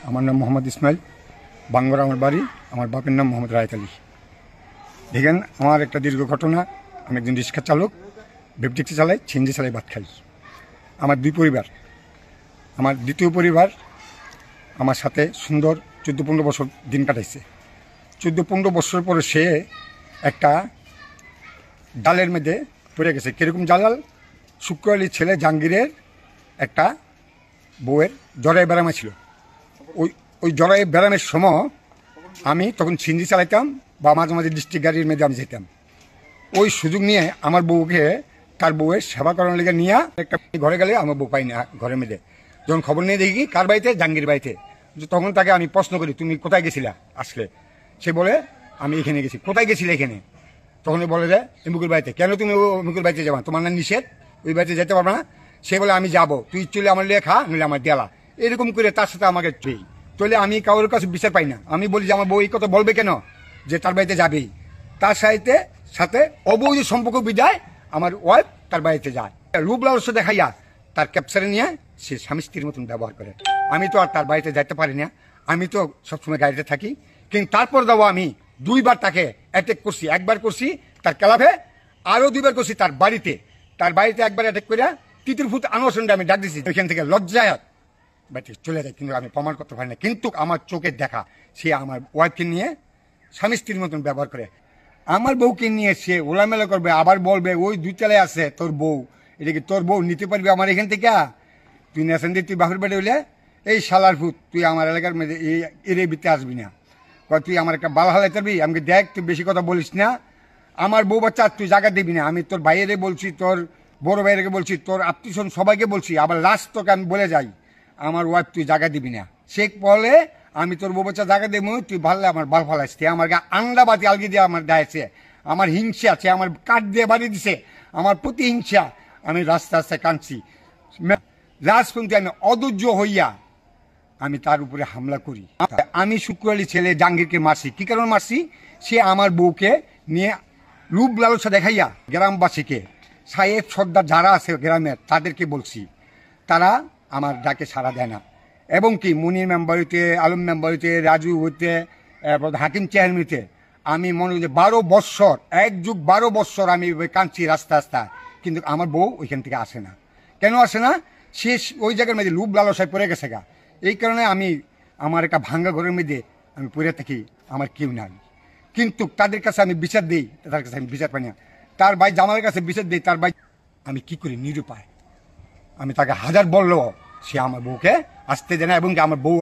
আমার নাম মোহাম্মদ ইসমাইল, বাঙ্গরা আমার বাড়ি। আমার বাপের নাম মোহাম্মদ রায়েত আলী। দেখেন, আমার একটা দীর্ঘ ঘটনা। আমি একজন রিক্সা চালক, বেবট্যাক্সি চালাই, ছিনজি চালাই, ভাত খাই। আমার দুই পরিবার। আমার দ্বিতীয় পরিবার আমার সাথে সুন্দর 14-15 বছর দিন কাটাইছে। 14-15 বছর পরে সে একটা জালের মধ্যে পড়ে গেছে। কীরকম জাল? শুক্র আলীর ছেলে জাহাঙ্গীরের একটা বউয়ের জরাই ব্যারামে ছিল। ওই জরাই ব্যারামের সময় আমি তখন ছিনজি চালাইতাম বা মাঝে মাঝে ডিস্ট্রিক্ট গাড়ির মধ্যে আমি যেতাম। ওই সুযোগ নিয়ে আমার বউকে তার বউয়ের সেবা করানোর লেগে নিয়ে একটা ঘরে গেলে আমার বউ পাই না ঘরের মধ্যে। যখন খবর নিয়ে দেখি কার বাড়িতে, জাহাঙ্গীর বাড়িতে, তখন তাকে আমি প্রশ্ন করি, তুমি কোথায় গেছিলা আসলে? সে বলে, আমি এখানে গেছি। কোথায় গেছিলে এখানে? তখন বলে যে মুকুল বাড়িতে। কেন তুমি মুকুল বাড়িতে যাবা? তোমার না নিষেধ, ওই বাড়িতে যেতে পারবে না। সে বলে, আমি যাবো, তুই চলে আমার লিয়ে খা, নইলে আমার দেলা। এরকম করে তার সাথে আমাকে চলে আমি কারোর কাছে বিচার পাই না। আমি বলি যে আমার বউ এই কথা বলবে কেন যে তার বাড়িতে যাবেই? তার সাথে অবৈধ সম্পর্ক বিদায় আমার ওয়াইফ তার বাড়িতে যায়। রূপ লালসা দেখাইয়া তার ক্যাপচারে নিয়ে সে স্বামী স্ত্রীর মতন ব্যবহার করে। আমি তো আর তার বাড়িতে যাইতে পারি না, আমি তো সবসময় গাড়িতে থাকি। কিন্তু তারপর দাও আমি 2বার তাকে অ্যাটেক করছি। 1বার করছি তার ক্লাবে, আরও 2বার করছি তার বাড়িতে। তার বাড়িতে 1বার অ্যাটেক করে তিতুরভূত আনোয়ার আমি ডাক দিচ্ছি। ওইখান থেকে লজ্জায় বাড়িতে চলে যায়, কিন্তু আমি প্রমাণ করতে পারি না। কিন্তু আমার চোখের দেখা সে আমার ওয়াইফকে নিয়ে স্বামী স্ত্রীর মতন ব্যবহার করে। আমার বউকে নিয়ে সে ওলামেলা করবে, আবার বলবে ওই 2 তলায় আছে তোর বউ, এটা কি তোর বউ নিতে পারবি আমার এখান থেকে? তুই নেশন দিয়ে তুই বাহুর বাড়ি হইলে এই শালার ভূত, তুই আমার এলাকার মধ্যে এর ভিতরে আসবি না। তুই আমার একটা বাল হালাই পারবি? আমাকে দেখ, তুই বেশি কথা বলিস না। আমার বউ বাচ্চা তুই জায়গা দিবি না। আমি তোর ভাইয়েরে বলছি, তোর বড় ভাইয়েরকে বলছি, তোর আত্মীয়স্বজন সবাইকে বলছি। আবার লাস্ট তোকে আমি বলে যাই, আমার ওয়াইফ তুই জায়গা দিবি না। সে বলে, আমি তোর বউ বাচ্চা জায়গা দেবো, তুই ভাললে আমার বাল ফালাইস। আমার আন্ডা বাতি আলগি দিয়ে আমার দেয়ছে। আমার হিংসা আছে, আমার কাঠ দিয়ে বাড়ি দিছে, আমার প্রতি হিংসা। আমি রাস্তা রাস্তায় কাঁদছি। রাজপন্থী আমি অধৈর্য হইয়া আমি তার উপরে হামলা করি। আমি শুক্র আলী ছেলে জাহাঙ্গীরকে মারছি। কি কারণে মারছি? সে আমার বউকে নিয়ে রূপ লালসা দেখাইয়া গ্রামবাসীকে, সাহেব সর্দার যারা আছে গ্রামের, তাদেরকে বলছি। তারা আমার ডাকে সাড়া দেয় না। এবং কি মুনির মেম্বার হইতে, আলম মেম্বার হইতে, রাজু হইতে, হাকিম চেয়ারম্যান হইতে, আমি মনে করি 12 বৎসর, 1 যুগ 12 বৎসর আমি কাঁদছি রাস্তা রাস্তায়। কিন্তু আমার বউ ওইখান থেকে আসে না। কেন আসে না? সে ওই জায়গার মধ্যে লুপ লালসায় পড়ে গেছে গা। এই কারণে আমি আমার একটা ভাঙ্গা ঘরের মধ্যে আমি পড়ে থাকি, আমার কেউ নাই। কিন্তু তাদের কাছে আমি বিচার দিই, তাদের কাছে আমি বিচার পাই না। তার ভাই জামালের কাছে বিচার দিই, তার ভাই, আমি কি করি? নিরুপায়। আমি তাকে হাজার বললেও সে আমার বউকে আসতে দেয় না। এবং আমার বউ